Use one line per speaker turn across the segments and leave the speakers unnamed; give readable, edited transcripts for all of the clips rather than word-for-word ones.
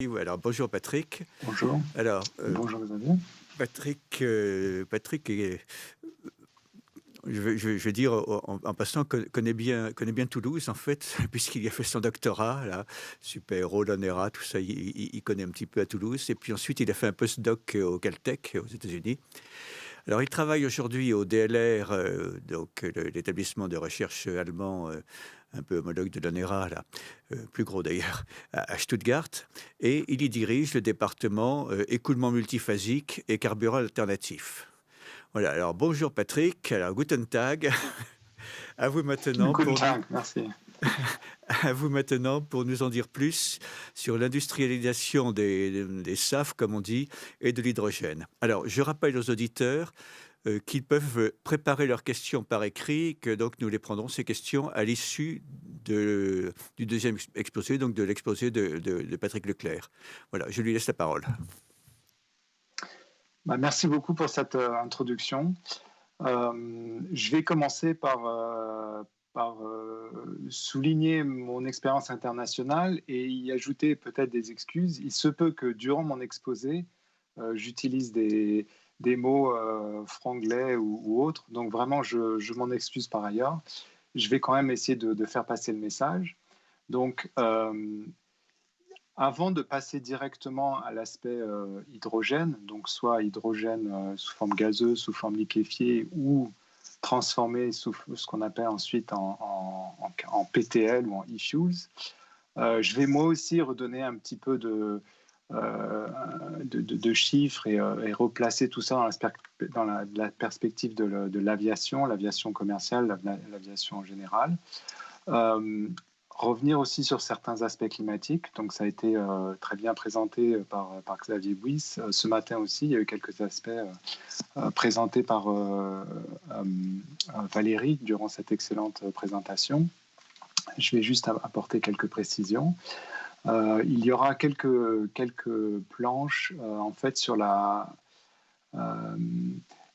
Oui, alors bonjour Patrick.
Bonjour,
Alors,
bonjour Xavier.
Patrick est, je vais dire en passant, connaît bien Toulouse en fait, puisqu'il y a fait son doctorat là, super héros, l'ONERA, tout ça, il connaît un petit peu à Toulouse. Et puis ensuite, il a fait un postdoc au Caltech aux États-Unis. Alors, il travaille aujourd'hui au DLR, donc l'établissement de recherche allemand, un peu homologue de l'ONERA, là, plus gros d'ailleurs, à Stuttgart, et il y dirige le département écoulement multiphasique et carburant alternatif. Voilà, alors bonjour Patrick, alors Guten Tag, à vous maintenant
Guten
pour nous,
Tag, merci.
à vous maintenant pour nous en dire plus sur l'industrialisation des SAF, comme on dit, et de l'hydrogène. Alors, je rappelle aux auditeurs qu'ils peuvent préparer leurs questions par écrit, que donc nous les prendrons ces questions à l'issue du deuxième exposé, donc de l'exposé de Patrick Leclerc. Voilà, je lui laisse la parole.
Merci beaucoup pour cette introduction. Je vais commencer par souligner mon expérience internationale et y ajouter peut-être des excuses. Il se peut que durant mon exposé, j'utilise des mots franglais ou autres. Donc vraiment, je m'en excuse par ailleurs. Je vais quand même essayer de faire passer le message. Donc, avant de passer directement à l'aspect hydrogène, donc soit hydrogène sous forme gazeuse, sous forme liquéfiée ou transformé sous ce qu'on appelle ensuite en PTL ou en e-fuels, je vais moi aussi redonner un petit peu de chiffres et replacer tout ça dans la perspective de l'aviation commerciale, l'aviation en général. Euh, Revenir aussi sur certains aspects climatiques. Donc, ça a été très bien présenté par Xavier Buis. Ce matin aussi, il y a eu quelques aspects présentés par Valérie durant cette excellente présentation. Je vais juste apporter quelques précisions. Il y aura quelques planches en fait sur euh,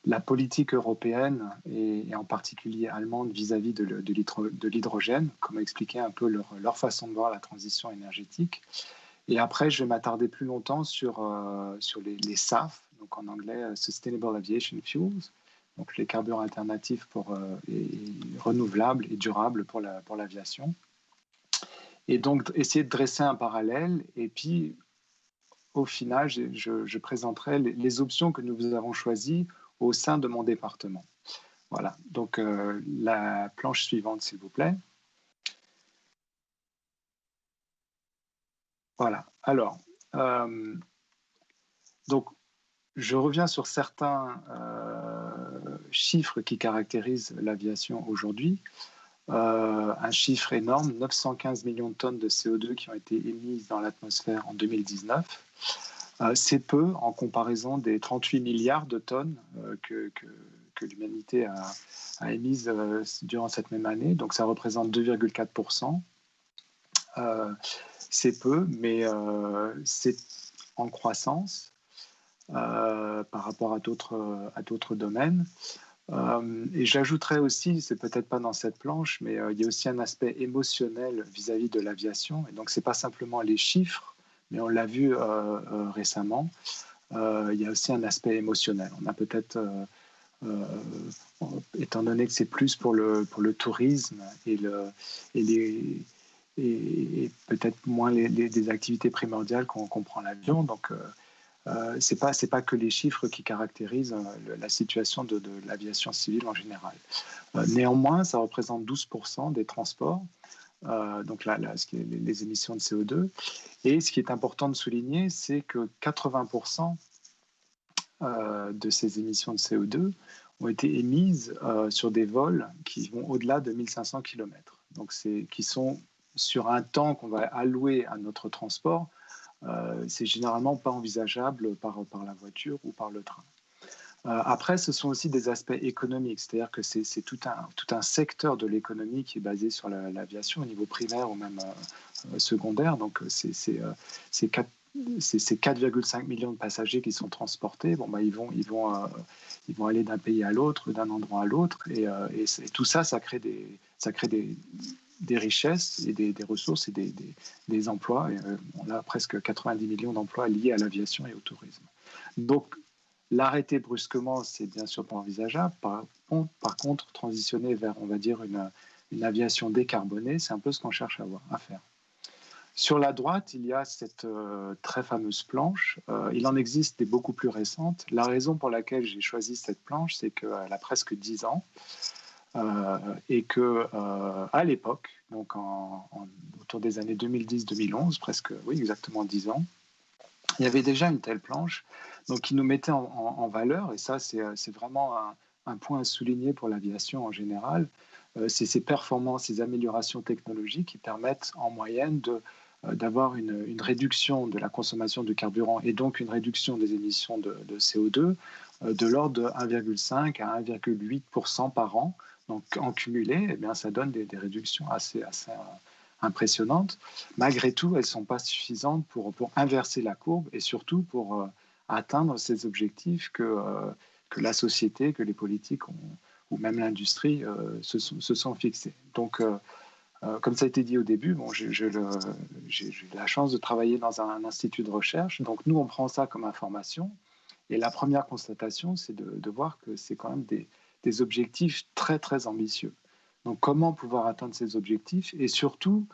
la politique européenne et en particulier allemande vis-à-vis de l'hydrogène, comme expliquer un peu leur façon de voir la transition énergétique. Et après, je vais m'attarder plus longtemps sur les SAF, donc en anglais Sustainable Aviation Fuels, donc les carburants alternatifs et renouvelables et durables pour l'aviation. Et donc, essayer de dresser un parallèle et puis au final, je présenterai les options que nous avons choisies au sein de mon département. Voilà, donc la planche suivante, s'il vous plaît. Voilà, alors, donc je reviens sur certains chiffres qui caractérisent l'aviation aujourd'hui. Un chiffre énorme, 915 millions de tonnes de CO2 qui ont été émises dans l'atmosphère en 2019. C'est peu en comparaison des 38 milliards de tonnes que l'humanité a émises durant cette même année. Donc ça représente 2,4%. C'est peu, mais c'est en croissance par rapport à d'autres domaines. Et j'ajouterais aussi, c'est peut-être pas dans cette planche, mais il y a aussi un aspect émotionnel vis-à-vis de l'aviation. Et donc, c'est pas simplement les chiffres, mais on l'a vu récemment. Il y a aussi un aspect émotionnel. On a peut-être, étant donné que c'est plus pour le tourisme et, les, et peut-être moins des activités primordiales qu'on prend l'avion. Donc, c'est pas que les chiffres qui caractérisent la situation de l'aviation civile en général. Néanmoins, ça représente 12% des transports, donc les émissions de CO2. Et ce qui est important de souligner, c'est que 80% de ces émissions de CO2 ont été émises sur des vols qui vont au-delà de 1500 km. Donc, qui sont sur un temps qu'on va allouer à notre transport. C'est généralement pas envisageable par la voiture ou par le train. Après, ce sont aussi des aspects économiques, c'est-à-dire que c'est tout un secteur de l'économie qui est basé sur l'aviation au niveau primaire ou même secondaire. Donc, c'est 4,5 millions de passagers qui sont transportés. Bon, ils vont aller d'un pays à l'autre, d'un endroit à l'autre, et tout ça, ça crée des richesses et des ressources et des emplois. Et, on a presque 90 millions d'emplois liés à l'aviation et au tourisme. Donc, l'arrêter brusquement, c'est bien sûr pas envisageable. Par contre, transitionner vers, on va dire, une aviation décarbonée, c'est un peu ce qu'on cherche à faire. Sur la droite, il y a cette très fameuse planche. Il en existe des beaucoup plus récentes. La raison pour laquelle j'ai choisi cette planche, c'est qu'elle a presque 10 ans et que à l'époque, donc autour des années 2010-2011, presque, oui, exactement 10 ans, il y avait déjà une telle planche donc, qui nous mettait en valeur, et ça, c'est vraiment un point à souligner pour l'aviation en général. C'est ces performances, ces améliorations technologiques qui permettent en moyenne d'avoir une réduction de la consommation de carburant et donc une réduction des émissions de CO2 de l'ordre de 1,5 à 1,8% par an. Donc en cumulé, eh bien, ça donne des réductions assez impressionnantes. Malgré tout, elles ne sont pas suffisantes pour inverser la courbe et surtout pour atteindre ces objectifs que la société, que les politiques ou même l'industrie se sont fixés. Donc, comme ça a été dit au début, bon, j'ai la chance de travailler dans un institut de recherche. Donc, nous, on prend ça comme information. Et la première constatation, c'est de voir que c'est quand même des objectifs très, très ambitieux. Donc, comment pouvoir atteindre ces objectifs? Et surtout,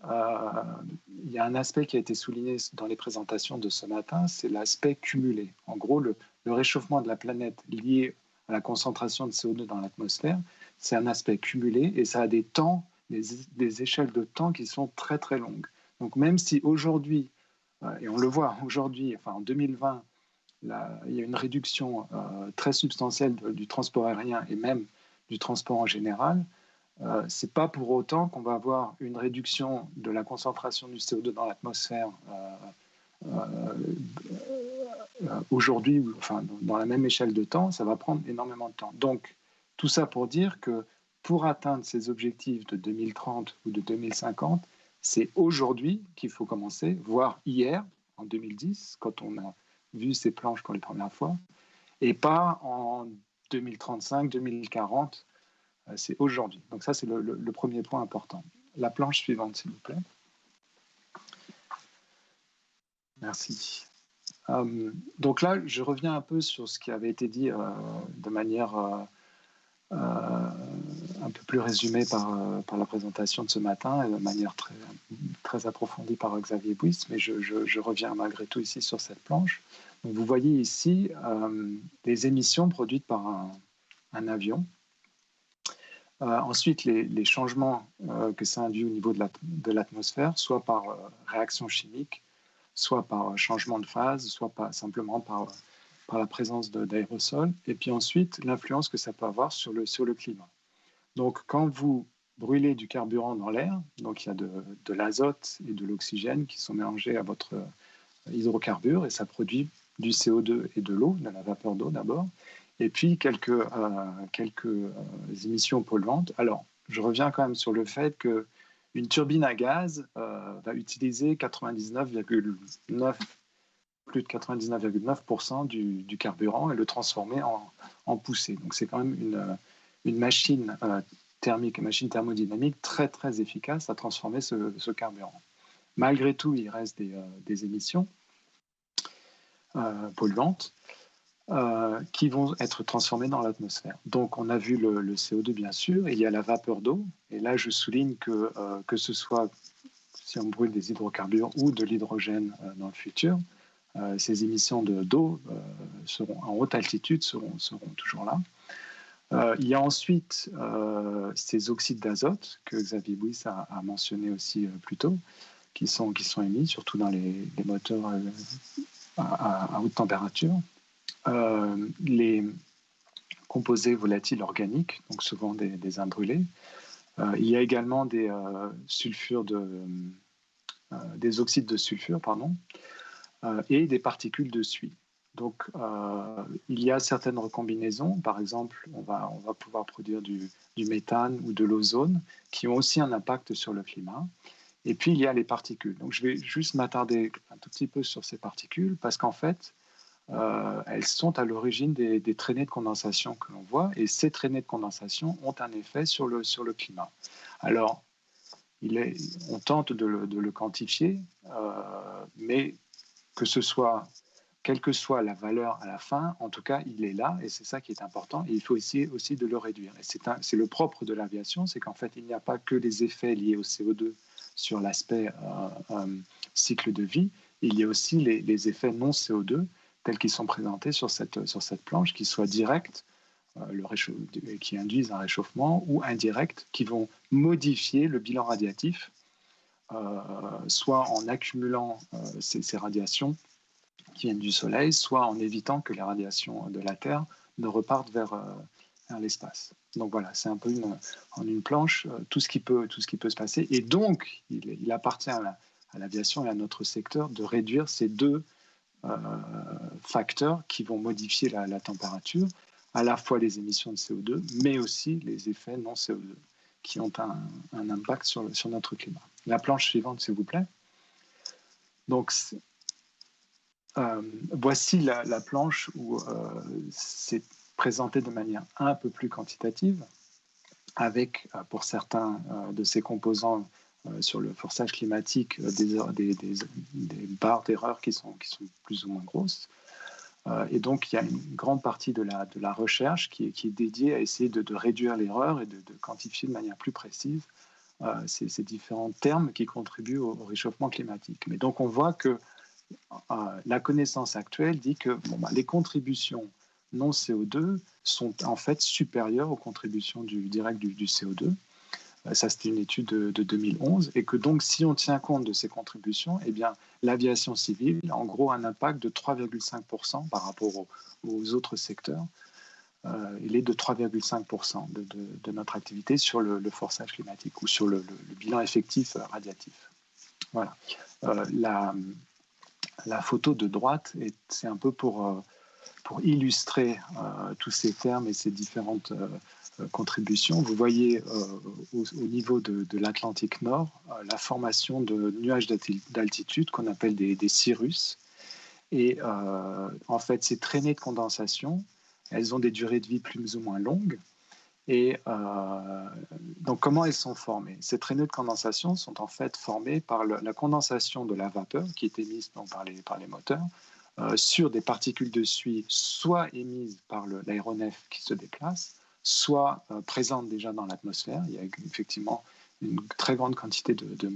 il y a un aspect qui a été souligné dans les présentations de ce matin, c'est l'aspect cumulé. En gros, le réchauffement de la planète lié à la concentration de CO2 dans l'atmosphère, c'est un aspect cumulé et ça a des temps, des échelles de temps qui sont très très longues. Donc même si aujourd'hui, et on le voit aujourd'hui, enfin en 2020, là, il y a une réduction très substantielle du transport aérien et même du transport en général, ce n'est pas pour autant qu'on va avoir une réduction de la concentration du CO2 dans l'atmosphère aujourd'hui, enfin, dans la même échelle de temps, ça va prendre énormément de temps. Donc, tout ça pour dire que pour atteindre ces objectifs de 2030 ou de 2050, c'est aujourd'hui qu'il faut commencer, voire hier, en 2010, quand on a vu ces planches pour les premières fois, et pas en 2035, 2040, c'est aujourd'hui. Donc ça, c'est le premier point important. La planche suivante, s'il vous plaît. Merci. Donc là, je reviens un peu sur ce qui avait été dit de manière un peu plus résumée par la présentation de ce matin et de manière très, très approfondie par Xavier Buis, mais je reviens malgré tout ici sur cette planche. Donc vous voyez ici les émissions produites par un avion. Ensuite, les changements que ça induit au niveau de l'atmosphère, soit par réaction chimique, soit par changement de phase, soit simplement par la présence d'aérosols, et puis ensuite l'influence que ça peut avoir sur le climat. Donc quand vous brûlez du carburant dans l'air, donc il y a de l'azote et de l'oxygène qui sont mélangés à votre hydrocarbure, et ça produit du CO2 et de l'eau, de la vapeur d'eau d'abord, et puis quelques émissions polluantes. Alors, je reviens quand même sur le fait qu'une turbine à gaz va utiliser plus de 99,9% du carburant et le transformer en poussée. Donc, c'est quand même une machine thermique, une machine thermodynamique très, très efficace à transformer ce carburant. Malgré tout, il reste des émissions polluantes qui vont être transformées dans l'atmosphère. Donc, on a vu le CO2, bien sûr, il y a la vapeur d'eau. Et là, je souligne que ce soit si on brûle des hydrocarbures ou de l'hydrogène dans le futur, ces émissions d'eau seront en haute altitude, seront toujours là. Il y a ensuite ces oxydes d'azote que Xavier Buis a mentionné aussi plus tôt, qui sont émis, surtout dans les moteurs à haute température. Les composés volatiles organiques, donc souvent des imbrûlés. Il y a également des oxydes de sulfure, et des particules de suie. Donc, il y a certaines recombinaisons. Par exemple, on va pouvoir produire du méthane ou de l'ozone qui ont aussi un impact sur le climat. Et puis, il y a les particules. Donc, je vais juste m'attarder un tout petit peu sur ces particules parce qu'en fait, elles sont à l'origine des traînées de condensation que l'on voit. Et ces traînées de condensation ont un effet sur le climat. Alors, on tente de le quantifier, mais que ce soit, quelle que soit la valeur à la fin, en tout cas, il est là et c'est ça qui est important. Et il faut essayer aussi de le réduire. Et c'est le propre de l'aviation, c'est qu'en fait, il n'y a pas que les effets liés au CO2 sur l'aspect cycle de vie, il y a aussi les effets non CO2 tels qu'ils sont présentés sur cette planche, qui soient directs, qui induisent un réchauffement, ou indirects, qui vont modifier le bilan radiatif, soit en accumulant ces radiations qui viennent du Soleil, soit en évitant que les radiations de la Terre ne repartent vers l'espace. Donc voilà, c'est un peu en une planche tout ce qui peut se passer. Et donc, il appartient à l'aviation et à notre secteur de réduire ces deux facteurs qui vont modifier la température, à la fois les émissions de CO2, mais aussi les effets non CO2 qui ont un impact sur notre climat. La planche suivante, s'il vous plaît. Donc, voici la planche où c'est présenté de manière un peu plus quantitative, avec, pour certains de ces composants sur le forçage climatique, des barres d'erreur qui sont plus ou moins grosses. Et donc, il y a une grande partie de la recherche qui est dédiée à essayer de réduire l'erreur et de quantifier de manière plus précise ces différents termes qui contribuent au réchauffement climatique. Mais donc, on voit que la connaissance actuelle dit que les contributions non CO2 sont en fait supérieures aux contributions directes du CO2. Ça, c'était une étude de 2011. Et que donc, si on tient compte de ces contributions, eh bien, l'aviation civile a en gros un impact de 3,5% par rapport aux autres secteurs. Il est de 3,5% de notre activité sur le forçage climatique ou sur le bilan effectif radiatif. Voilà. La photo de droite, c'est un peu pour illustrer tous ces termes et ces différentes contributions. Vous voyez au niveau de l'Atlantique Nord la formation de nuages d'altitude qu'on appelle des cirrus. Et en fait, ces traînées de condensation, elles ont des durées de vie plus ou moins longues. Et donc, comment elles sont formées? Ces traînées de condensation sont en fait formées par la condensation de la vapeur qui est émise donc, par les moteurs sur des particules de suie, soit émises par l'aéronef qui se déplace, soit présentes déjà dans l'atmosphère. Il y a effectivement une très grande quantité de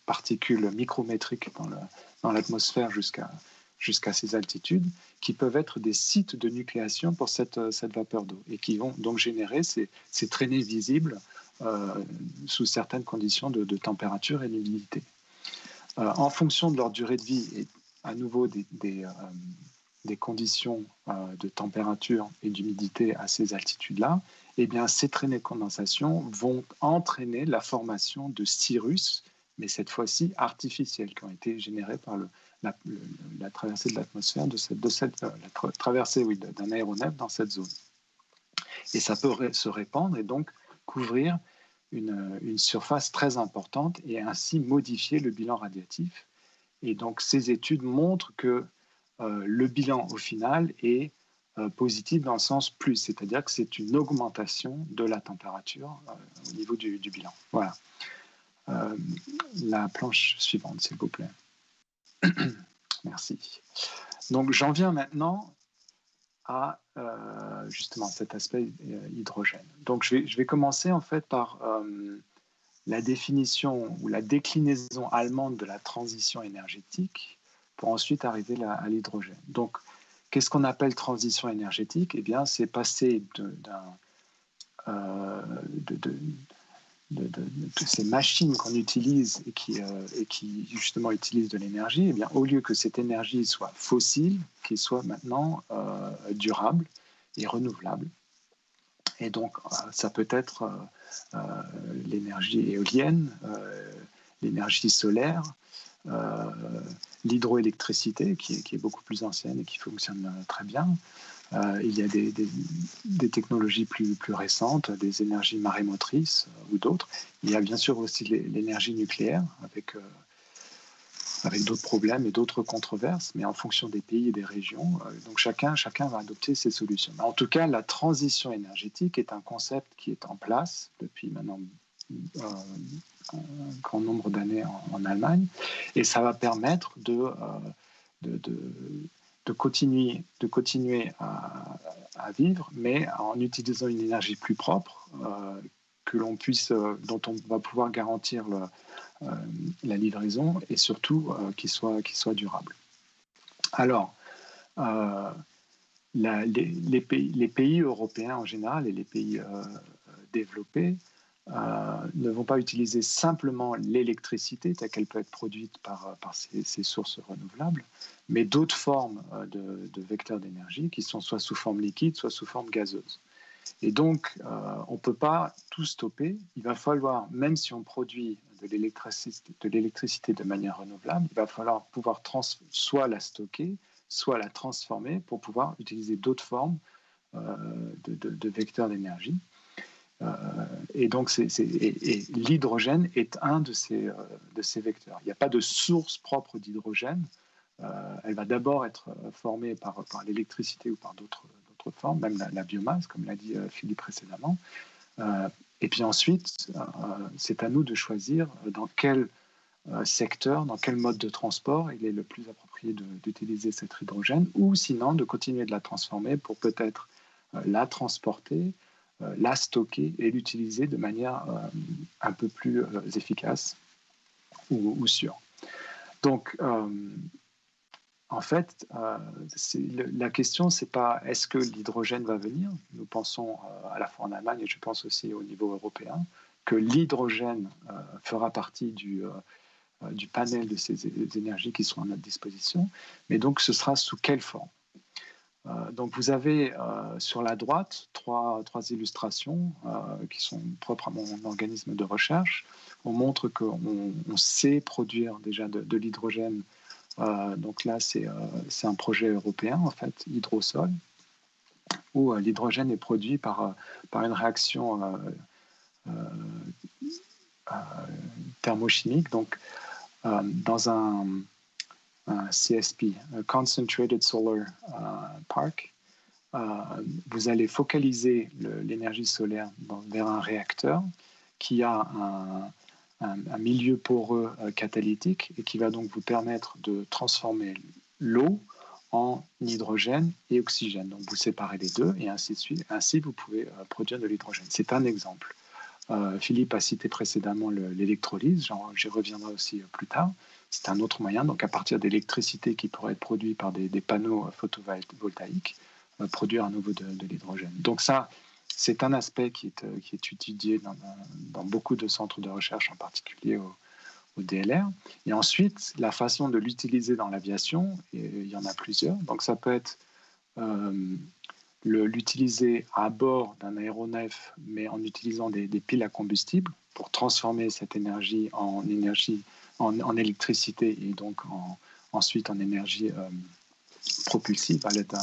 particules micrométriques dans l'atmosphère jusqu'à ces altitudes, qui peuvent être des sites de nucléation pour cette vapeur d'eau et qui vont donc générer ces traînées visibles sous certaines conditions de température et d'humidité. En fonction de leur durée de vie et à nouveau des conditions de température et d'humidité à ces altitudes-là, eh bien, ces traînées de condensation vont entraîner la formation de cirrus, mais cette fois-ci artificiels, qui ont été générés par la traversée de l'atmosphère, la traversée d'un aéronef dans cette zone. Et ça peut se répandre et donc couvrir une surface très importante et ainsi modifier le bilan radiatif. Et donc ces études montrent que le bilan au final est positif dans le sens plus, c'est-à-dire que c'est une augmentation de la température au niveau du bilan. Voilà. La planche suivante, s'il vous plaît. Merci. Donc j'en viens maintenant à justement cet aspect hydrogène. Donc je vais commencer en fait par la définition ou la déclinaison allemande de la transition énergétique pour ensuite arriver à l'hydrogène. Donc qu'est-ce qu'on appelle transition énergétique? Eh bien, c'est passer de ces machines qu'on utilise et qui justement utilisent de l'énergie, eh bien, au lieu que cette énergie soit fossile, qu'elle soit maintenant durable et renouvelable. Et donc, ça peut être l'énergie éolienne, l'énergie solaire, l'hydroélectricité, qui est beaucoup plus ancienne et qui fonctionne très bien. Il y a des technologies plus récentes, des énergies marémotrices ou d'autres. Il y a bien sûr aussi l'énergie nucléaire avec d'autres problèmes et d'autres controverses, mais en fonction des pays et des régions. Donc chacun va adopter ses solutions. Mais en tout cas, la transition énergétique est un concept qui est en place depuis maintenant grand nombre d'années en Allemagne, et ça va permettre de continuer à vivre, mais en utilisant une énergie plus propre, dont on va pouvoir garantir la livraison, et surtout qu'il soit durable. Alors, les pays européens en général et les pays développés ne vont pas utiliser simplement l'électricité telle qu'elle peut être produite par ces sources renouvelables, mais d'autres formes de vecteurs d'énergie qui sont soit sous forme liquide, soit sous forme gazeuse. Et donc, on ne peut pas tout stopper. Il va falloir, même si on produit de l'électricité de manière renouvelable, il va falloir pouvoir soit la stocker, soit la transformer pour pouvoir utiliser d'autres formes de vecteurs d'énergie. Et donc, l'hydrogène est un de ces vecteurs. Il n'y a pas de source propre d'hydrogène. Elle va d'abord être formée par l'électricité ou par d'autres formes, même la biomasse, comme l'a dit Philippe précédemment. Et puis ensuite, c'est à nous de choisir dans quel secteur, dans quel mode de transport il est le plus approprié d'utiliser cet hydrogène, ou sinon de continuer de la transformer pour peut-être la transporter, la stocker et l'utiliser de manière un peu plus efficace ou sûre. Donc, en fait, la question, c'est pas est-ce que l'hydrogène va venir. Nous pensons à la fois en Allemagne et je pense aussi au niveau européen que l'hydrogène fera partie du panel de ces énergies qui sont à notre disposition, mais donc ce sera sous quelle forme. Donc vous avez sur la droite trois illustrations qui sont propres à mon organisme de recherche. On montre qu'on sait produire déjà de l'hydrogène. Donc là, c'est un projet européen, en fait, Hydrosol, où l'hydrogène est produit par une réaction thermochimique, donc dans un CSP, Concentrated Solar Park. Vous allez focaliser l'énergie solaire vers un réacteur qui a un milieu poreux catalytique et qui va donc vous permettre de transformer l'eau en hydrogène et oxygène. Donc vous séparez les deux et ainsi de suite. Ainsi, vous pouvez produire de l'hydrogène. C'est un exemple. Philippe a cité précédemment l'électrolyse, j'y reviendrai aussi plus tard. C'est un autre moyen, donc à partir d'électricité qui pourrait être produite par des panneaux photovoltaïques, produire à nouveau de l'hydrogène. Donc ça, c'est un aspect qui est étudié dans beaucoup de centres de recherche, en particulier au DLR. Et ensuite, la façon de l'utiliser dans l'aviation, il y en a plusieurs. Donc ça peut être l'utiliser à bord d'un aéronef, mais en utilisant des piles à combustible pour transformer cette énergie en électricité et donc ensuite en énergie propulsive à l'aide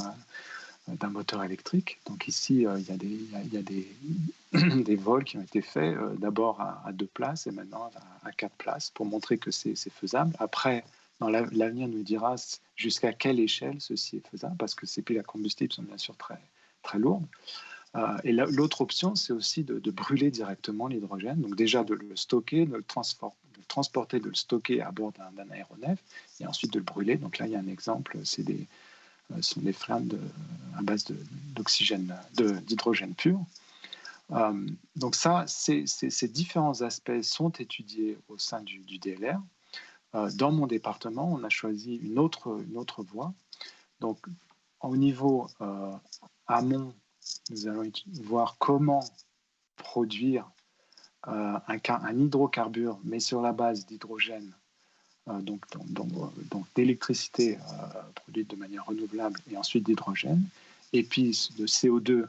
d'un moteur électrique. Donc ici, il y a des vols qui ont été faits d'abord à 2 places et maintenant à 4 places pour montrer que c'est faisable. Après, dans l'avenir nous dira jusqu'à quelle échelle ceci est faisable, parce que ces piles à combustible sont bien sûr très, très lourdes. Et l'autre option, c'est aussi de brûler directement l'hydrogène. Donc déjà de le stocker, de le transporter, de le stocker à bord d'un aéronef et ensuite de le brûler. Donc là, il y a un exemple, sont des flammes à base d'hydrogène pur. Donc ça, ces différents aspects sont étudiés au sein du DLR. Dans mon département, on a choisi une autre voie. Donc, au niveau amont, nous allons voir comment produire un hydrocarbure, mais sur la base d'hydrogène, donc d'électricité produite de manière renouvelable et ensuite d'hydrogène, et puis de CO2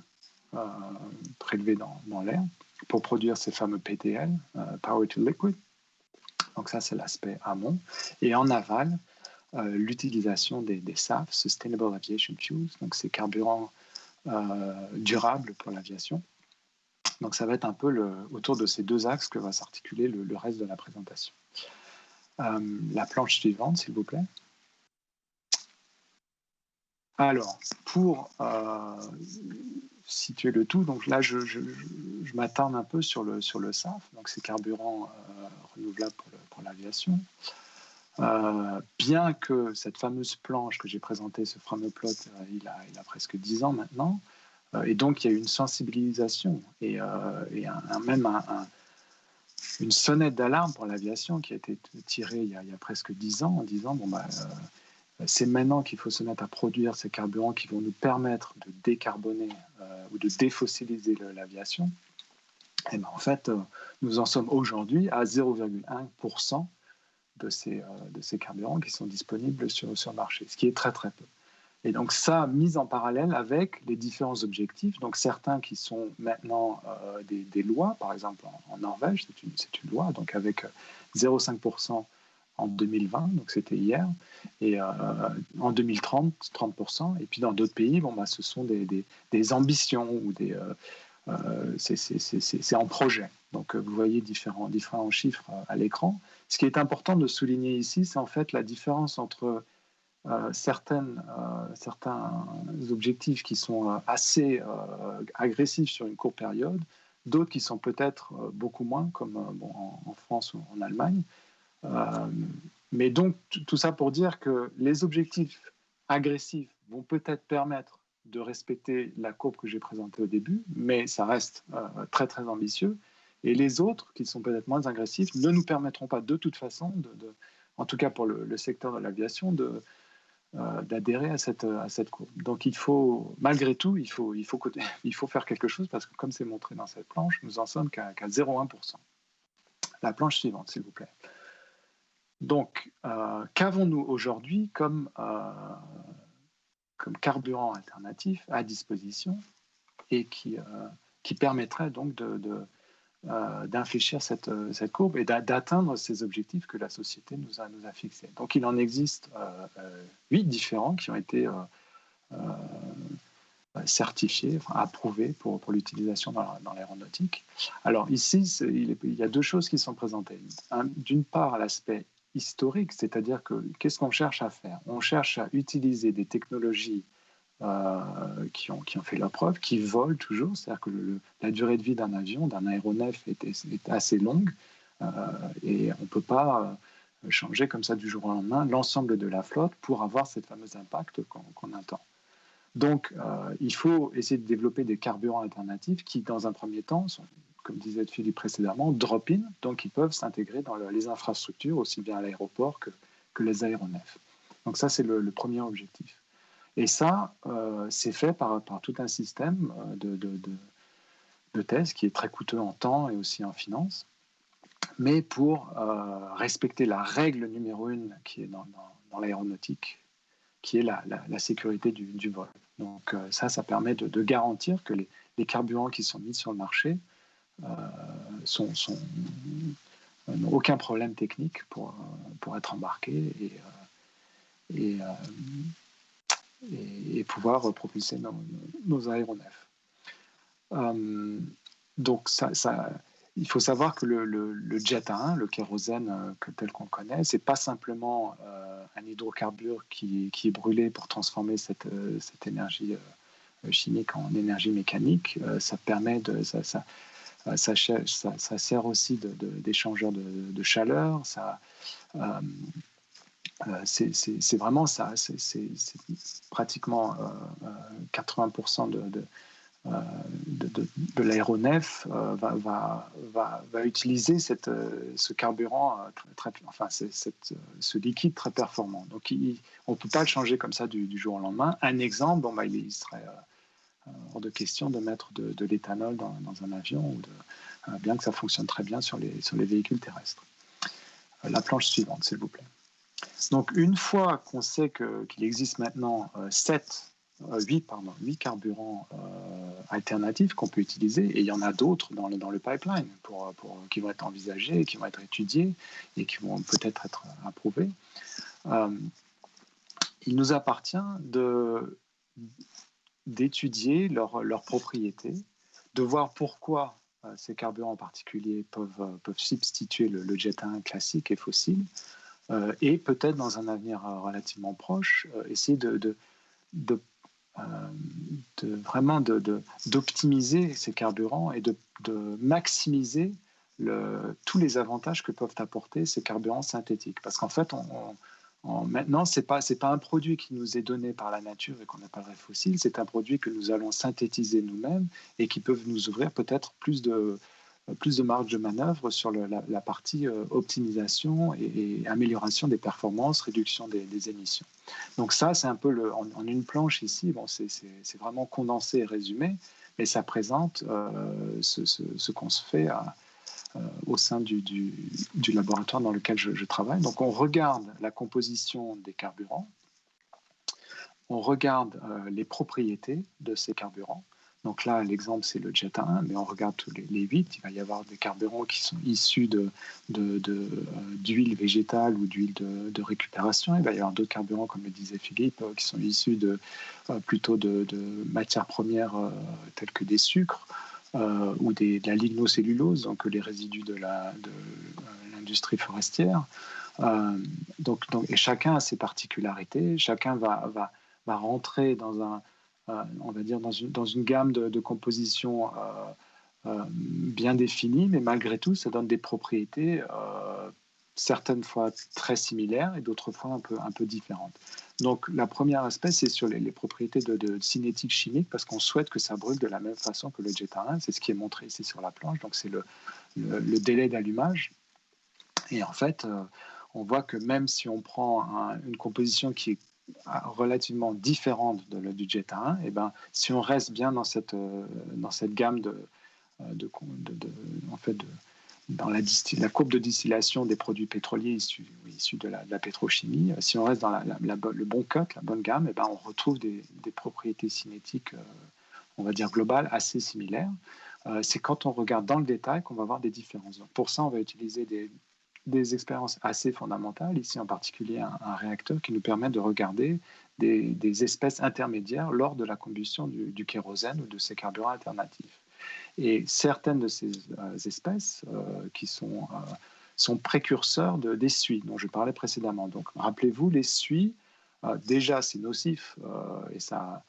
prélevé dans l'air pour produire ces fameux PTL, Power to Liquid. Donc ça, c'est l'aspect amont. Et en aval, l'utilisation des SAF, Sustainable Aviation Fuels, donc ces carburants durables pour l'aviation. Donc ça va être un peu autour de ces deux axes que va s'articuler le reste de la présentation. La planche suivante, s'il vous plaît. Alors, pour situer le tout, donc là, je m'attarde un peu sur le SAF, donc ces carburants renouvelables pour l'aviation. Bien que cette fameuse planche que j'ai présentée, ce fameux plot, il a presque 10 ans maintenant, et donc il y a eu une sensibilisation et même une sonnette d'alarme pour l'aviation qui a été tirée il y a presque 10 ans en disant bon, c'est maintenant qu'il faut se mettre à produire ces carburants qui vont nous permettre de décarboner ou de défossiliser l'aviation. Et ben, en fait, nous en sommes aujourd'hui à 0,1% de ces carburants qui sont disponibles sur le marché, ce qui est très très peu. Et donc ça, mis en parallèle avec les différents objectifs, donc certains qui sont maintenant des lois, par exemple en Norvège, c'est une loi, donc avec 0,5% en 2020, donc c'était hier, et en 2030, 30%, et puis dans d'autres pays, ce sont des ambitions ou c'est en projet. Donc vous voyez différents chiffres à l'écran. Ce qui est important de souligner ici, c'est en fait la différence entre certains objectifs qui sont assez agressifs sur une courte période, d'autres qui sont peut-être beaucoup moins, comme en France ou en Allemagne. Mais donc, tout ça pour dire que les objectifs agressifs vont peut-être permettre de respecter la courbe que j'ai présentée au début, mais ça reste très, très ambitieux. Et les autres, qui sont peut-être moins agressifs, ne nous permettront pas de toute façon, en tout cas pour le secteur de l'aviation, d'adhérer à cette courbe. Donc il faut, malgré tout, il faut faire quelque chose parce que comme c'est montré dans cette planche, nous en sommes qu'à 0,1%. La planche suivante, s'il vous plaît. Donc, qu'avons-nous aujourd'hui comme carburant alternatif à disposition et qui permettrait donc d'infléchir cette courbe et d'atteindre ces objectifs que la société nous a fixés. Donc il en existe 8 différents qui ont été certifiés, approuvés pour l'utilisation dans l'aéronautique. Alors ici, il y a deux choses qui sont présentées. D'une part, l'aspect historique, c'est-à-dire qu'est-ce qu'on cherche à faire? On cherche à utiliser des technologies qui ont fait leur preuve, qui volent toujours, c'est-à-dire que la durée de vie d'un avion, d'un aéronef est assez longue et on ne peut pas changer comme ça du jour au lendemain l'ensemble de la flotte pour avoir cette fameuse impact qu'on attend. Donc il faut essayer de développer des carburants alternatifs qui, dans un premier temps, sont, comme disait Philippe précédemment, drop-in, donc ils peuvent s'intégrer dans les infrastructures, aussi bien à l'aéroport que les aéronefs. Donc ça, c'est le premier objectif. Et ça, c'est fait par tout un système de tests qui est très coûteux en temps et aussi en finances. Mais pour respecter la règle numéro 1 qui est dans l'aéronautique, qui est la sécurité du vol. Donc ça permet de garantir que les carburants qui sont mis sur le marché n'ont aucun problème technique pour être embarqués et pouvoir propulser nos aéronefs. Donc il faut savoir que le jet à 1, le kérosène tel qu'on le connaît, c'est pas simplement un hydrocarbure qui est brûlé pour transformer cette énergie chimique en énergie mécanique. Ça permet ça sert aussi d'échangeur de chaleur. C'est vraiment ça. C'est pratiquement 80% de l'aéronef va utiliser ce carburant, ce liquide très performant. Donc on ne peut pas le changer comme ça du jour au lendemain. Un exemple, il serait hors de question de mettre de l'éthanol dans un avion, bien que ça fonctionne très bien sur les véhicules terrestres. La planche suivante, s'il vous plaît. Donc une fois qu'on sait qu'il existe maintenant 8 carburants alternatifs qu'on peut utiliser, et il y en a d'autres dans le pipeline qui vont être envisagés, qui vont être étudiés et qui vont peut-être être approuvés. Il nous appartient d'étudier leurs propriétés, de voir pourquoi ces carburants en particulier peuvent substituer le jet à 1 classique et fossile, et peut-être dans un avenir relativement proche, essayer de euh, vraiment d'optimiser ces carburants et de maximiser tous les avantages que peuvent apporter ces carburants synthétiques. Parce qu'en fait, maintenant, ce n'est pas un produit qui nous est donné par la nature et qu'on appellerait fossile, c'est un produit que nous allons synthétiser nous-mêmes et qui peuvent nous ouvrir peut-être plus de marge de manœuvre sur la partie optimisation et amélioration des performances, réduction des émissions. Donc ça, c'est un peu en une planche ici, bon, c'est vraiment condensé et résumé, mais ça présente ce qu'on se fait au sein du laboratoire dans lequel je travaille. Donc on regarde la composition des carburants, on regarde les propriétés de ces carburants. Donc là, l'exemple, c'est le Jet A1, mais on regarde tous les 8. Il va y avoir des carburants qui sont issus d'huile végétale ou d'huile de récupération. Il va y avoir d'autres carburants, comme le disait Philippe, qui sont issus plutôt de matières premières telles que des sucres ou de la lignocellulose, donc les résidus de l'industrie forestière. Et chacun a ses particularités. Chacun va rentrer on va dire dans une gamme de compositions bien définies, mais malgré tout, ça donne des propriétés certaines fois très similaires et d'autres fois un peu différentes. Donc, la première aspect, c'est sur les propriétés de cinétique chimique, parce qu'on souhaite que ça brûle de la même façon que le Jet A1. C'est ce qui est montré ici sur la planche. Donc, c'est le délai d'allumage. Et en fait, on voit que même si on prend une composition qui est relativement différente du Jet A1, et ben, si on reste bien dans cette gamme dans la courbe de distillation des produits pétroliers issus de la pétrochimie, si on reste dans le bon cut, la bonne gamme, et ben, on retrouve des propriétés cinétiques, on va dire globales, assez similaires. C'est quand on regarde dans le détail qu'on va voir des différences. Donc pour ça, on va utiliser des expériences assez fondamentales, ici en particulier un réacteur qui nous permet de regarder des espèces intermédiaires lors de la combustion du kérosène ou de ces carburants alternatifs. Et certaines de ces espèces qui sont précurseurs des suies dont je parlais précédemment. Donc rappelez-vous, les suies, déjà c'est nocif et ça...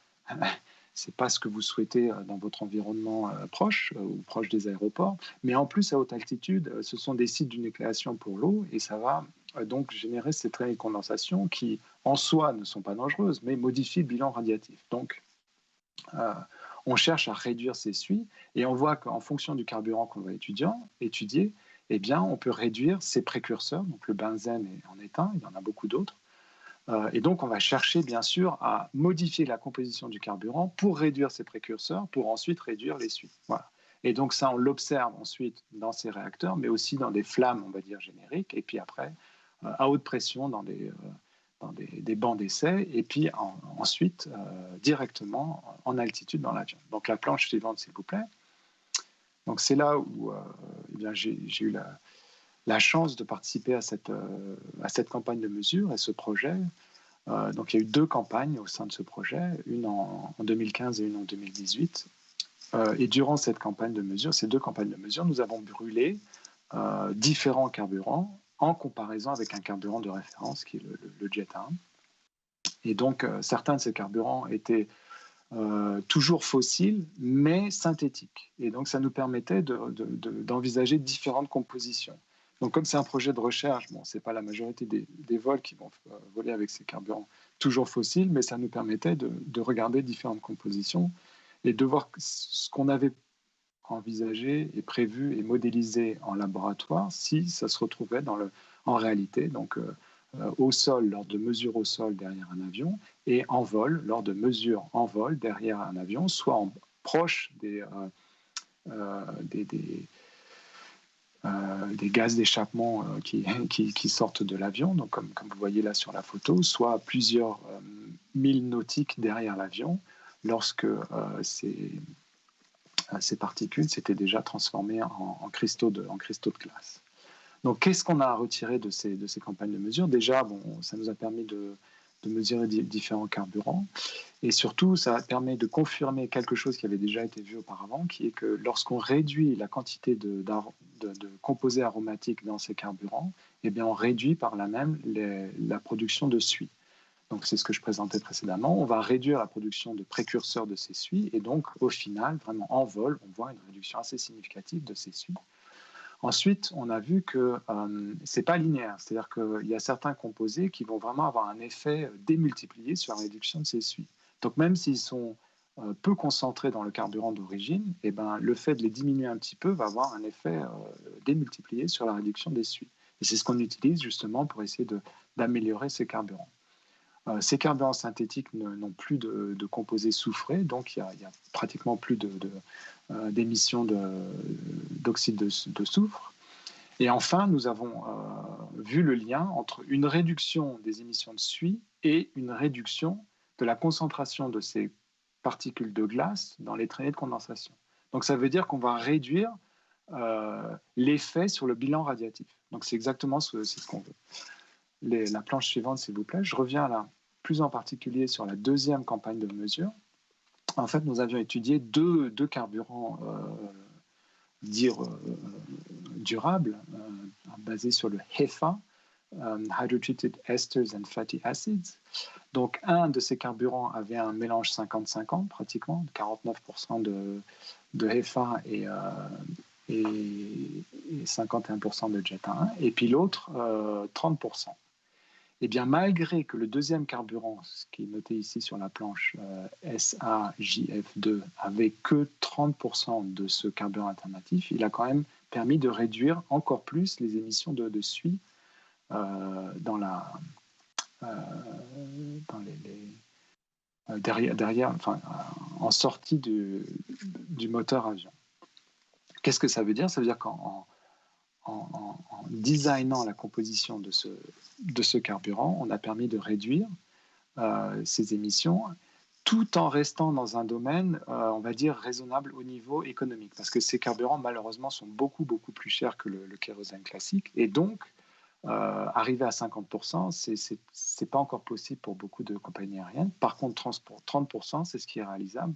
c'est pas ce que vous souhaitez dans votre environnement proche ou proche des aéroports. Mais en plus, à haute altitude, ce sont des sites d'une nucléation pour l'eau et ça va donc générer ces traits de condensation qui, en soi, ne sont pas dangereuses, mais modifient le bilan radiatif. Donc, on cherche à réduire ces suies et on voit qu'en fonction du carburant qu'on va étudier, eh bien, on peut réduire ces précurseurs. Donc, le benzène en est un, il y en a beaucoup d'autres. Et donc, on va chercher, bien sûr, à modifier la composition du carburant pour réduire ces précurseurs, pour ensuite réduire les suies. Voilà. Et donc, ça, on l'observe ensuite dans ces réacteurs, mais aussi dans des flammes, on va dire, génériques, et puis après, à haute pression dans des bancs d'essai, et puis ensuite, directement en altitude dans l'avion. Donc, la planche suivante, s'il vous plaît. Donc, c'est là où eh bien, j'ai eu la chance de participer à cette campagne de mesure et ce projet. Donc, il y a eu 2 campagnes au sein de ce projet, une en 2015 et une en 2018. Et durant cette campagne de mesure, ces 2 campagnes de mesure, nous avons brûlé différents carburants en comparaison avec un carburant de référence qui est le Jet A1. Et donc, certains de ces carburants étaient toujours fossiles, mais synthétiques. Et donc, ça nous permettait d'envisager différentes compositions. Donc, comme c'est un projet de recherche, bon, ce n'est pas la majorité des vols qui vont voler avec ces carburants toujours fossiles, mais ça nous permettait de regarder différentes compositions et de voir ce qu'on avait envisagé et prévu et modélisé en laboratoire si ça se retrouvait en réalité. Donc, au sol, lors de mesures au sol derrière un avion, et en vol, lors de mesures en vol derrière un avion, soit proche des gaz d'échappement qui sortent de l'avion, donc comme vous voyez là sur la photo, soit à plusieurs milles nautiques derrière l'avion, lorsque ces particules s'étaient déjà transformées en cristaux de glace. Donc, qu'est-ce qu'on a retiré de ces campagnes de mesure? Déjà, bon, ça nous a permis de mesurer différents carburants. Et surtout, ça permet de confirmer quelque chose qui avait déjà été vu auparavant, qui est que lorsqu'on réduit la quantité de composés aromatiques dans ces carburants, eh bien, on réduit par là même la production de suie. Donc c'est ce que je présentais précédemment. On va réduire la production de précurseurs de ces suies et donc au final, vraiment en vol, on voit une réduction assez significative de ces suies. Ensuite, on a vu que ce n'est pas linéaire, c'est-à-dire qu'il y a certains composés qui vont vraiment avoir un effet démultiplié sur la réduction de ces suies. Donc même s'ils sont peu concentrés dans le carburant d'origine, eh ben, le fait de les diminuer un petit peu va avoir un effet démultiplié sur la réduction des suies. Et c'est ce qu'on utilise justement pour essayer d'améliorer ces carburants. Ces carburants synthétiques n'ont plus de composés soufrés, donc il y a pratiquement plus d'émissions d'oxyde de soufre. Et enfin, nous avons vu le lien entre une réduction des émissions de suie et une réduction de la concentration de ces particules de glace dans les traînées de condensation. Donc ça veut dire qu'on va réduire l'effet sur le bilan radiatif. Donc c'est exactement ce qu'on veut. La planche suivante, s'il vous plaît. Je reviens là, plus en particulier sur la deuxième campagne de mesure. En fait, nous avions étudié deux carburants durables, basés sur le HEFA, Hydrotreated Esters and Fatty Acids. Donc, un de ces carburants avait un mélange 50-50, pratiquement, 49% de HEFA et 51% de Jet A1, et puis l'autre, 30%. Eh bien, malgré que le deuxième carburant, ce qui est noté ici sur la planche, SAJF2, avait que 30% de ce carburant alternatif, il a quand même permis de réduire encore plus les émissions de suie en sortie du moteur avion. Qu'est-ce que ça veut dire? Ça veut dire qu'en designant la composition de ce carburant, on a permis de réduire ces émissions tout en restant dans un domaine, on va dire, raisonnable au niveau économique. Parce que ces carburants, malheureusement, sont beaucoup, beaucoup plus chers que le kérosène classique. Et donc, arriver à 50%, ce n'est pas encore possible pour beaucoup de compagnies aériennes. Par contre, 30%, c'est ce qui est réalisable.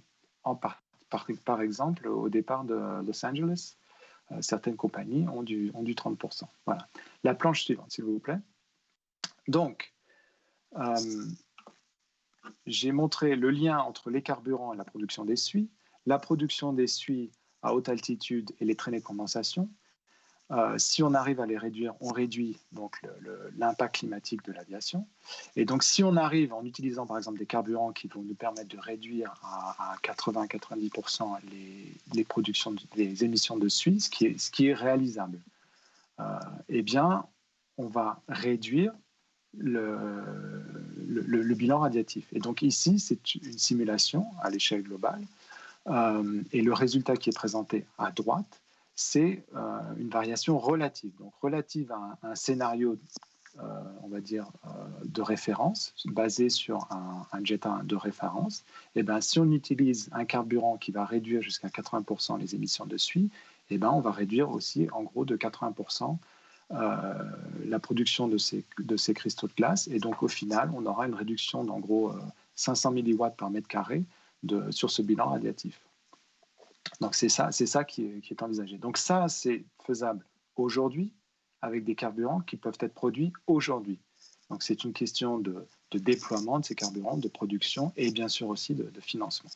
Par exemple, au départ de Los Angeles, certaines compagnies ont du 30%. Voilà. La planche suivante, s'il vous plaît. Donc, j'ai montré le lien entre les carburants et la production des suies, la production des suies à haute altitude et les traînées de condensation. Si on arrive à les réduire, on réduit donc l'impact climatique de l'aviation. Et donc, si on arrive en utilisant par exemple des carburants qui vont nous permettre de réduire à 80-90% les émissions de suie, ce qui est réalisable, eh bien, on va réduire le bilan radiatif. Et donc ici, c'est une simulation à l'échelle globale. Et le résultat qui est présenté à droite, c'est une variation relative. Donc relative à un scénario, on va dire, de référence, basé sur un Jet A1 de référence. Et bien, si on utilise un carburant qui va réduire jusqu'à 80% les émissions de suie, et ben, on va réduire aussi, en gros, de 80% la production de ces cristaux de glace. Et donc, au final, on aura une réduction d'en gros 500 milliwatts par mètre carré sur ce bilan radiatif. Donc, c'est ça qui est envisagé. Donc, ça, c'est faisable aujourd'hui avec des carburants qui peuvent être produits aujourd'hui. Donc, c'est une question de déploiement de ces carburants, de production et bien sûr aussi de financement.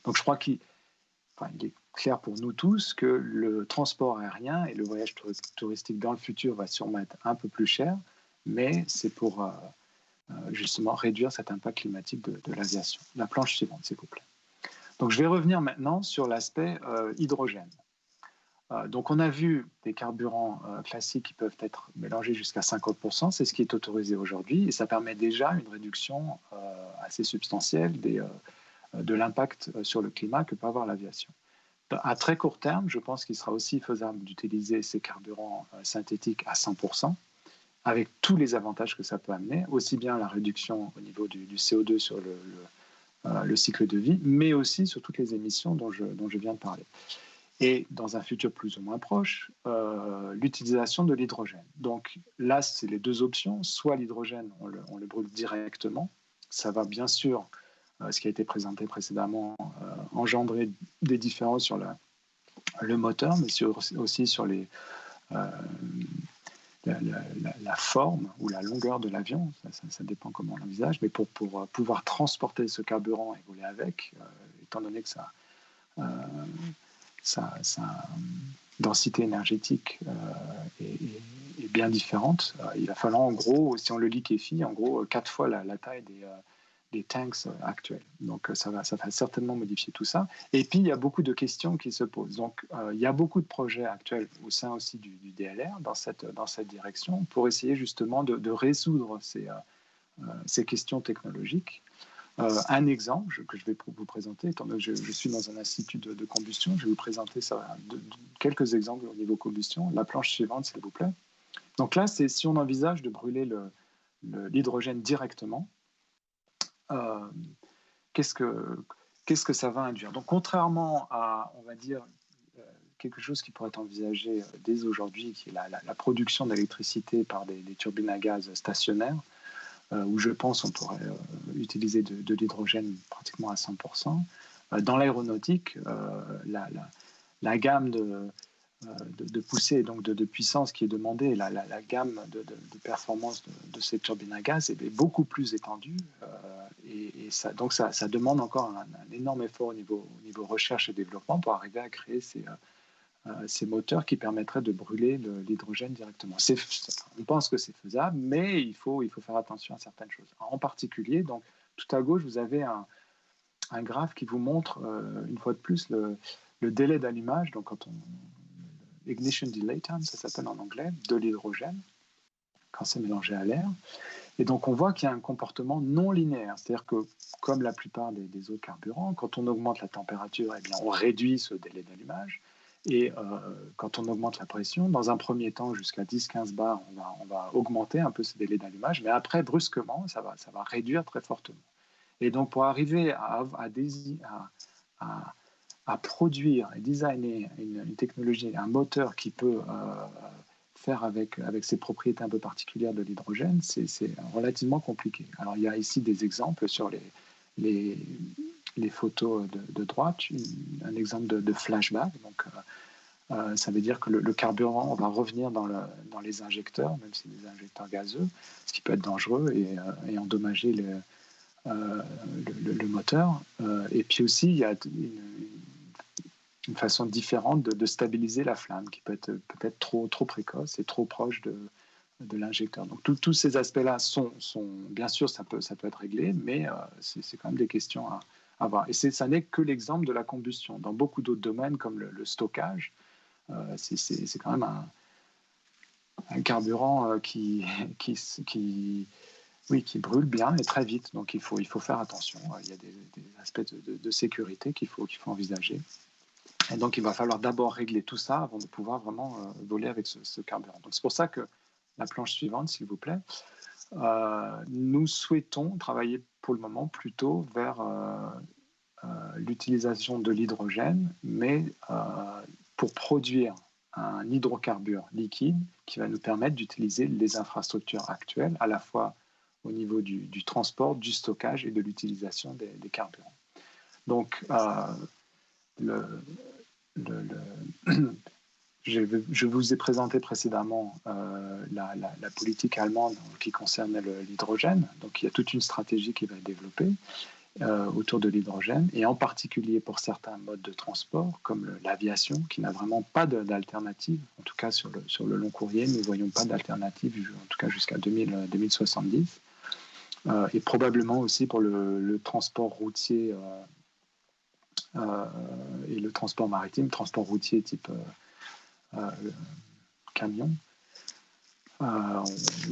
Donc, je crois qu'il est clair pour nous tous que le transport aérien et le voyage touristique dans le futur va sûrement être un peu plus cher, mais c'est pour justement réduire cet impact climatique de l'aviation. La planche suivante, s'il vous plaît. Donc, je vais revenir maintenant sur l'aspect hydrogène. Donc, on a vu des carburants classiques qui peuvent être mélangés jusqu'à 50%, c'est ce qui est autorisé aujourd'hui, et ça permet déjà une réduction assez substantielle de l'impact sur le climat que peut avoir l'aviation. À très court terme, je pense qu'il sera aussi faisable d'utiliser ces carburants synthétiques à 100%, avec tous les avantages que ça peut amener, aussi bien la réduction au niveau du CO2 sur le cycle de vie, mais aussi sur toutes les émissions dont je viens de parler. Et dans un futur plus ou moins proche, l'utilisation de l'hydrogène. Donc là, c'est les deux options. Soit l'hydrogène, on le brûle directement. Ça va bien sûr, ce qui a été présenté précédemment, engendrer des différences sur le moteur, mais aussi sur la forme ou la longueur de l'avion, ça dépend comment on l'envisage, mais pour pouvoir transporter ce carburant et voler avec, étant donné que euh, sa densité énergétique est bien différente, il va falloir en gros, si on le liquéfie, en gros 4 fois la taille des tanks actuels. Donc ça va certainement modifier tout ça. Et puis il y a beaucoup de questions qui se posent. Donc il y a beaucoup de projets actuels au sein aussi du DLR dans cette direction pour essayer justement de résoudre ces questions technologiques. Un exemple que je vais vous présenter, étant donné que je suis dans un institut de combustion, je vais vous présenter ça, quelques exemples au niveau combustion. La planche suivante, s'il vous plaît. Donc là, c'est si on envisage de brûler l'hydrogène directement, qu'est-ce que ça va induire? Donc, contrairement à, on va dire, quelque chose qui pourrait être envisagé dès aujourd'hui, qui est la production d'électricité par des turbines à gaz stationnaires, où je pense on pourrait utiliser de l'hydrogène pratiquement à 100%. Dans l'aéronautique, la gamme de poussée, donc de puissance qui est demandée, la gamme de performance de ces turbines à gaz est beaucoup plus étendue. Et ça demande encore un énorme effort au niveau recherche et développement pour arriver à créer ces moteurs qui permettraient de brûler l'hydrogène directement. On pense que c'est faisable, mais il faut faire attention à certaines choses. En particulier, donc, tout à gauche, vous avez un graphe qui vous montre, une fois de plus, le délai d'allumage, donc ignition delay time, ça s'appelle en anglais, de l'hydrogène, quand c'est mélangé à l'air. Et donc, on voit qu'il y a un comportement non linéaire. C'est-à-dire que, comme la plupart des autres carburants, quand on augmente la température, eh bien, on réduit ce délai d'allumage. Et quand on augmente la pression, dans un premier temps, jusqu'à 10-15 bars, on va augmenter un peu ce délai d'allumage. Mais après, brusquement, ça va réduire très fortement. Et donc, pour arriver à produire et designer une technologie, un moteur qui peut faire avec ces propriétés un peu particulières de l'hydrogène, c'est relativement compliqué. Alors, il y a ici des exemples sur les photos de droite, un exemple de flashback. Donc, ça veut dire que le carburant va revenir dans les injecteurs, même si c'est des injecteurs gazeux, ce qui peut être dangereux et endommager le moteur. Et puis aussi, il y a une façon différente de stabiliser la flamme, qui peut être peut-être trop précoce et trop proche de l'injecteur. Donc tous ces aspects-là sont bien sûr, ça peut être réglé, mais c'est quand même des questions à voir. Et ça n'est que l'exemple de la combustion. Dans beaucoup d'autres domaines, comme le stockage, c'est quand même un carburant qui brûle bien et très vite. Donc il faut faire attention. Il y a des aspects de sécurité qu'il faut envisager. Et donc il va falloir d'abord régler tout ça avant de pouvoir vraiment voler avec ce carburant. Donc c'est pour ça que la planche suivante, s'il vous plaît, nous souhaitons travailler pour le moment plutôt vers l'utilisation de l'hydrogène, mais pour produire un hydrocarbure liquide qui va nous permettre d'utiliser les infrastructures actuelles, à la fois au niveau du transport, du stockage et de l'utilisation des carburants. Donc, je vous ai présenté précédemment la politique allemande qui concerne l'hydrogène. Donc, il y a toute une stratégie qui va être développée autour de l'hydrogène, et en particulier pour certains modes de transport, comme l'aviation, qui n'a vraiment pas d'alternative. En tout cas, sur le long courrier, nous ne voyons pas d'alternative, en tout cas jusqu'à 2070. Et probablement aussi pour le transport routier et le transport maritime, transport routier type camion. On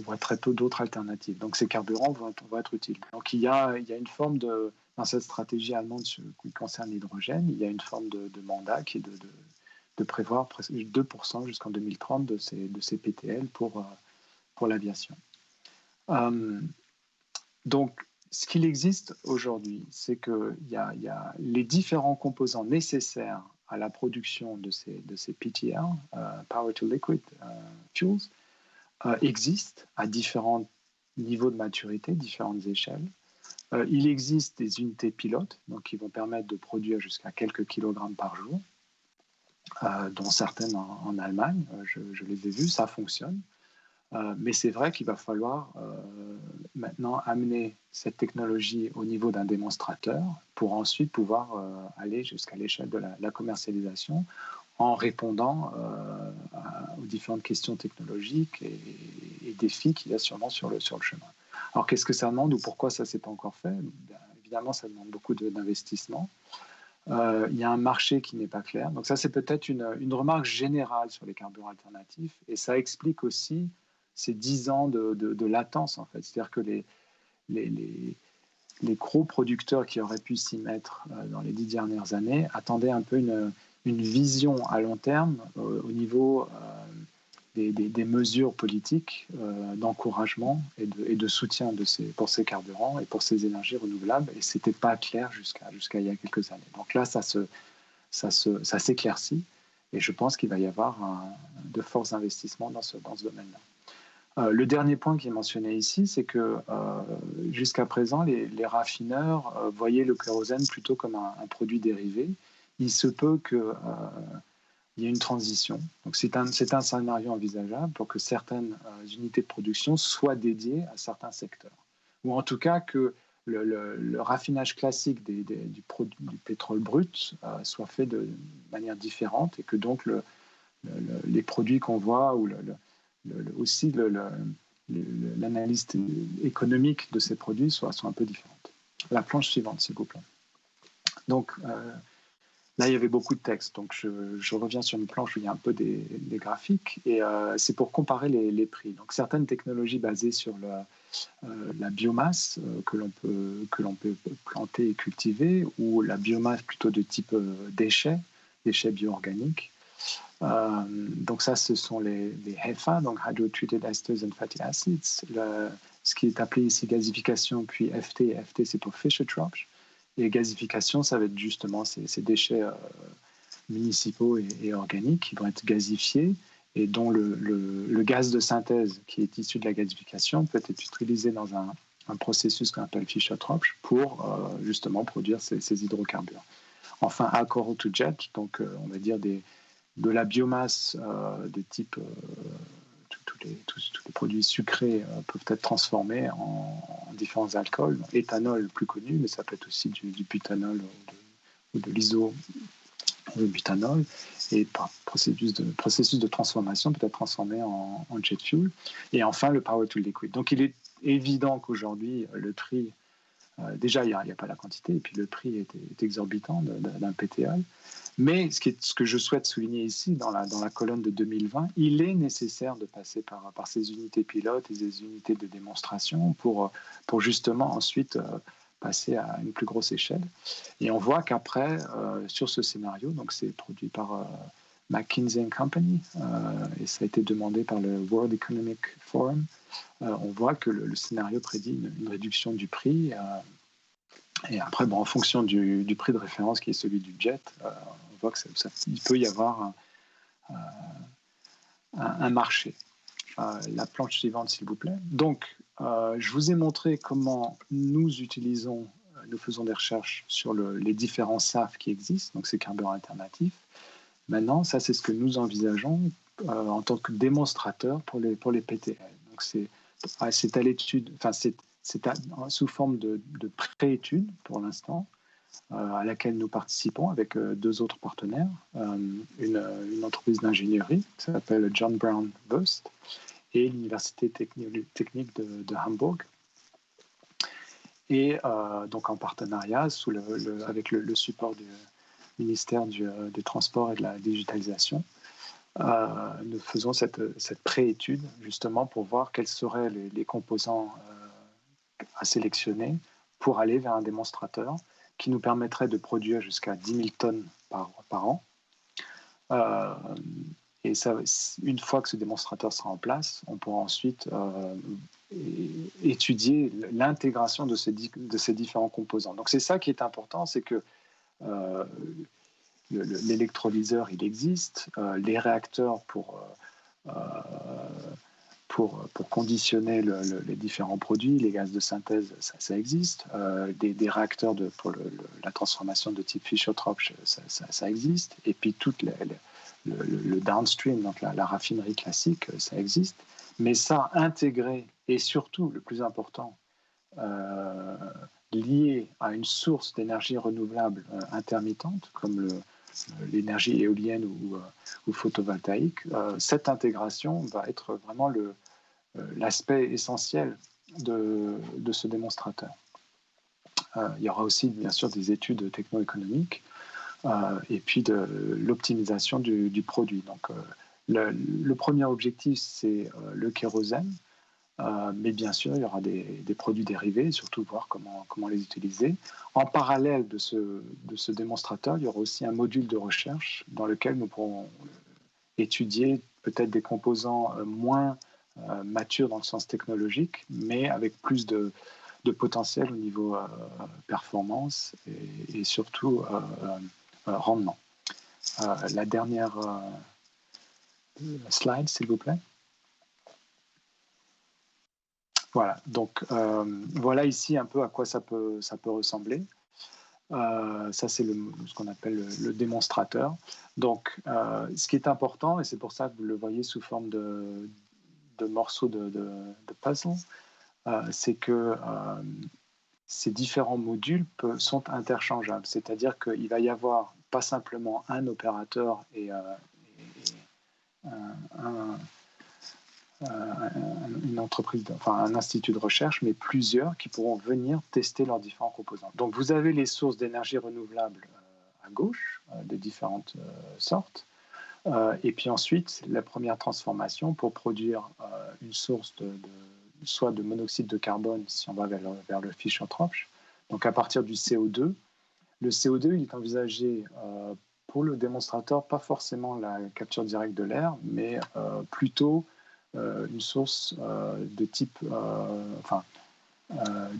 voit très peu d'autres alternatives. Donc ces carburants vont être utiles. Donc il y a une forme dans cette stratégie allemande qui concerne l'hydrogène, il y a une forme de mandat qui est de prévoir presque 2% jusqu'en 2030 de ces PTL pour l'aviation. Donc ce qu'il existe aujourd'hui, c'est qu'il y a les différents composants nécessaires à la production de ces PTL, Power to Liquid Fuels, existent à différents niveaux de maturité, différentes échelles. Il existe des unités pilotes, donc qui vont permettre de produire jusqu'à quelques kilogrammes par jour, dont certaines en Allemagne, je les ai vues, ça fonctionne. Mais c'est vrai qu'il va falloir maintenant amener cette technologie au niveau d'un démonstrateur pour ensuite pouvoir aller jusqu'à l'échelle de la commercialisation en répondant aux différentes questions technologiques et défis qu'il y a sûrement sur le chemin. Alors qu'est-ce que ça demande ou pourquoi ça ne s'est pas encore fait? Bien, évidemment, ça demande beaucoup d'investissement. Il y a un marché qui n'est pas clair. Donc ça, c'est peut-être une remarque générale sur les carburants alternatifs. Et ça explique aussi ces 10 ans de latence, en fait. C'est-à-dire que les, les, les gros producteurs qui auraient pu s'y mettre dans les 10 dernières années attendaient un peu une vision à long terme au niveau des mesures politiques d'encouragement et de soutien pour ces carburants et pour ces énergies renouvelables. Et ce n'était pas clair jusqu'à il y a quelques années. Donc là, ça s'éclaircit. Et je pense qu'il va y avoir de forts investissements dans ce domaine-là. Le dernier point qui est mentionné ici, c'est que jusqu'à présent, les raffineurs voyaient le kérosène plutôt comme un produit dérivé. Il se peut qu'il y ait une transition. Donc c'est un scénario envisageable pour que certaines unités de production soient dédiées à certains secteurs. Ou en tout cas que le raffinage classique du pétrole brut soit fait de manière différente et que donc les produits qu'on voit ou aussi l'analyse économique de ces produits soit un peu différente. La planche suivante, s'il vous plaît. Donc, là, il y avait beaucoup de texte. Donc, je reviens sur une planche où il y a un peu des graphiques. Et c'est pour comparer les prix. Donc, certaines technologies basées sur la biomasse que l'on peut planter et cultiver, ou la biomasse plutôt de type déchets bio-organiques. Donc ça, ce sont les HEFA, donc Hydrotreated Esters and Fatty Acids, ce qui est appelé ici gasification, puis FT. FT, c'est pour Fischer-Tropsch. Et gasification, ça va être justement ces déchets municipaux et organiques qui vont être gasifiés et dont le gaz de synthèse qui est issu de la gasification peut être utilisé dans un processus qu'on appelle Fischer-Tropsch pour justement produire ces hydrocarbures. Enfin, alcohol to jet, donc on va dire de la biomasse de type tous les produits sucrés peuvent être transformés en différents alcools. Éthanol le plus connu, mais ça peut être aussi du butanol ou de l'isobutanol. Et par processus de transformation peut être transformé en jet fuel. Et enfin, le power to liquid. Donc il est évident qu'aujourd'hui, le prix, déjà il n'y a pas la quantité, et puis le prix est exorbitant d'un PTL. Mais ce que je souhaite souligner ici, dans la colonne de 2020, il est nécessaire de passer par ces unités pilotes et ces unités de démonstration pour justement ensuite passer à une plus grosse échelle. Et on voit qu'après, sur ce scénario, donc c'est produit par McKinsey & Company, et ça a été demandé par le World Economic Forum, on voit que le scénario prédit une réduction du prix. Et après, en fonction du prix de référence qui est celui du jet, on voit qu'il peut y avoir un marché. La planche suivante, s'il vous plaît. Donc, je vous ai montré comment nous faisons des recherches sur les différents SAF qui existent, donc ces carburants alternatifs. Maintenant, ça, c'est ce que nous envisageons en tant que démonstrateur pour les PTL. Donc, c'est à l'étude, enfin, c'est sous forme de pré-étude pour l'instant, à laquelle nous participons avec deux autres partenaires, une entreprise d'ingénierie qui s'appelle John Brown Wust et l'Université technique de Hambourg. Et donc en partenariat avec le support du ministère des Transports et de la Digitalisation, nous faisons cette pré-étude justement pour voir quels seraient les composants à sélectionner pour aller vers un démonstrateur qui nous permettrait de produire jusqu'à 10 000 tonnes par an. Et ça, une fois que ce démonstrateur sera en place, on pourra ensuite étudier l'intégration de ces différents composants. Donc c'est ça qui est important, c'est que l'électrolyseur, il existe, les réacteurs pour conditionner les différents produits, les gaz de synthèse, ça existe. Des réacteurs pour la transformation de type Fischer-Tropsch, ça existe. Et puis tout le downstream, donc la raffinerie classique, ça existe. Mais ça, intégré, et surtout, le plus important, euh, lié à une source d'énergie renouvelable intermittente, comme l'énergie éolienne ou photovoltaïque, cette intégration va être vraiment l'aspect essentiel de ce démonstrateur. Il y aura aussi, bien sûr, des études techno-économiques et puis de l'optimisation du produit. Donc, le premier objectif, c'est le kérosène, mais bien sûr, il y aura des produits dérivés, surtout voir comment les utiliser. En parallèle de ce démonstrateur, il y aura aussi un module de recherche dans lequel nous pourrons étudier peut-être des composants moins matures dans le sens technologique, mais avec plus de potentiel au niveau performance et surtout rendement. La dernière slide, s'il vous plaît. Voilà, donc voilà ici un peu à quoi ça peut ressembler. Ça, c'est ce qu'on appelle le démonstrateur. Donc, ce qui est important, et c'est pour ça que vous le voyez sous forme de morceaux de puzzle, c'est que ces différents modules sont interchangeables. C'est-à-dire qu'il va y avoir pas simplement un opérateur et une entreprise, enfin un institut de recherche, mais plusieurs qui pourront venir tester leurs différents composants. Donc vous avez les sources d'énergie renouvelable à gauche, de différentes sortes, et puis ensuite la première transformation pour produire une source soit de monoxyde de carbone si on va vers le Fischer-Tropsch, donc à partir du CO2. Le CO2 il est envisagé pour le démonstrateur, pas forcément la capture directe de l'air, mais plutôt une source de type,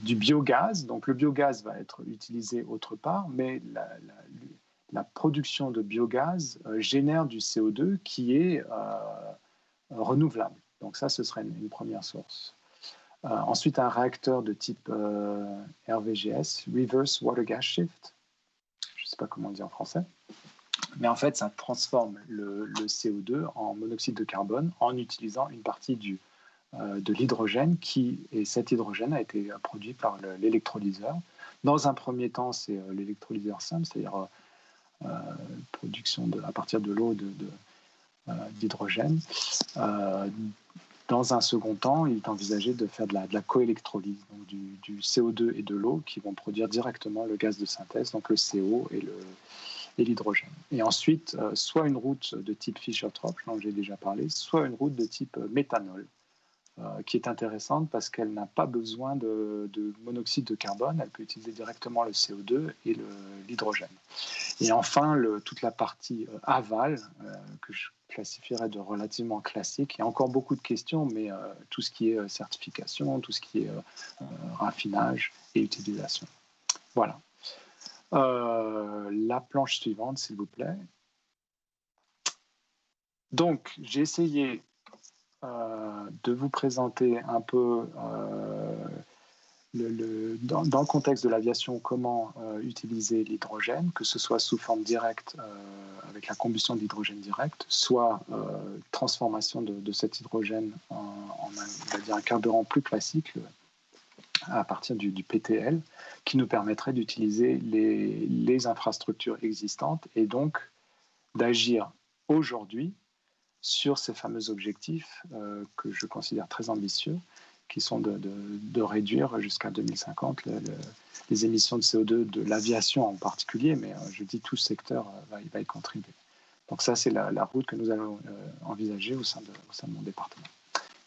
du biogaz. Donc le biogaz va être utilisé autre part, mais la production de biogaz génère du CO2 qui est renouvelable. Donc ça, ce serait une première source. Ensuite, un réacteur de type RVGS, Reverse Water Gas Shift. Je ne sais pas comment on dit en français. Mais en fait, ça transforme le CO2 en monoxyde de carbone en utilisant une partie de l'hydrogène et cet hydrogène a été produit par l'électrolyseur. Dans un premier temps, c'est l'électrolyseur simple, c'est-à-dire production à partir de l'eau d'hydrogène. Dans un second temps, il est envisagé de faire de la coélectrolyse, donc du CO2 et de l'eau qui vont produire directement le gaz de synthèse, donc le CO et l'hydrogène. Et ensuite, soit une route de type Fischer-Tropsch, dont j'ai déjà parlé, soit une route de type méthanol, qui est intéressante parce qu'elle n'a pas besoin de monoxyde de carbone, elle peut utiliser directement le CO2 et l'hydrogène. Et enfin, toute la partie aval, que je classifierais de relativement classique. Il y a encore beaucoup de questions, mais tout ce qui est certification, tout ce qui est raffinage et utilisation. Voilà. La planche suivante, s'il vous plaît. Donc, j'ai essayé de vous présenter un peu dans le contexte de l'aviation comment utiliser l'hydrogène, que ce soit sous forme directe avec la combustion d'hydrogène direct, soit transformation de cet hydrogène en on va dire un carburant plus classique à partir du PTL, qui nous permettrait d'utiliser les infrastructures existantes et donc d'agir aujourd'hui sur ces fameux objectifs que je considère très ambitieux, qui sont de réduire jusqu'à 2050 les émissions de CO2 de l'aviation en particulier, mais je dis tout secteur va y contribuer. Donc ça, c'est la route que nous allons envisager au sein de mon département.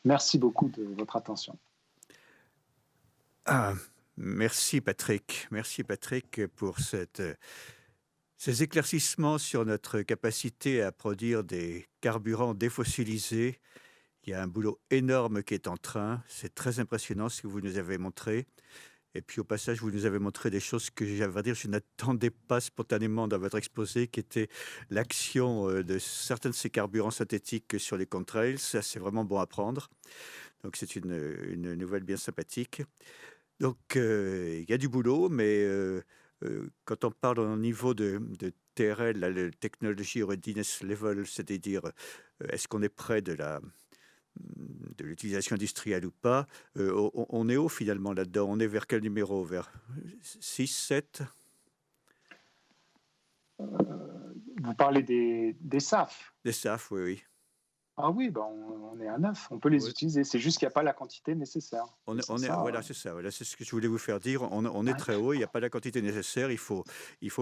Merci beaucoup de votre attention.
Ah, merci Patrick. Merci Patrick pour ces éclaircissements sur notre capacité à produire des carburants défossilisés. Il y a un boulot énorme qui est en train. C'est très impressionnant ce que vous nous avez montré. Et puis au passage, vous nous avez montré des choses que, j'avais à dire, je n'attendais pas spontanément dans votre exposé, qui était l'action de certains de ces carburants synthétiques sur les contrails. Ça, c'est vraiment bon à prendre. Donc c'est une nouvelle bien sympathique. Donc il y a du boulot, mais quand on parle au niveau de TRL, la Technology Readiness Level, c'est-à-dire est-ce qu'on est près de de l'utilisation industrielle ou pas. On est haut finalement là-dedans. On est vers quel numéro? Vers 6, 7?
Vous parlez des SAF.
Des SAF, oui, oui.
Ah oui, bah on est à 9. On peut les
Oui.
utiliser. C'est juste qu'il n'y a pas la quantité nécessaire. Et sans ça,
Voilà, c'est ça. Voilà, c'est ce que je voulais vous faire dire. On est
ouais.
très haut. Il n'y a pas la quantité nécessaire. Il faut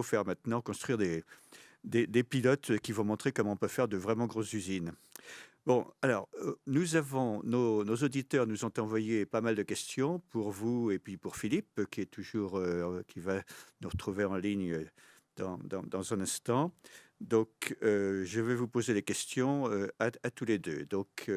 faire maintenant construire des pilotes qui vont montrer comment on peut faire de vraiment grosses usines. Bon, alors, nous avons, nos auditeurs nous ont envoyé pas mal de questions pour vous et puis pour Philippe, qui est toujours, qui va nous retrouver en ligne dans un instant. Donc, je vais vous poser les questions à tous les deux. Donc,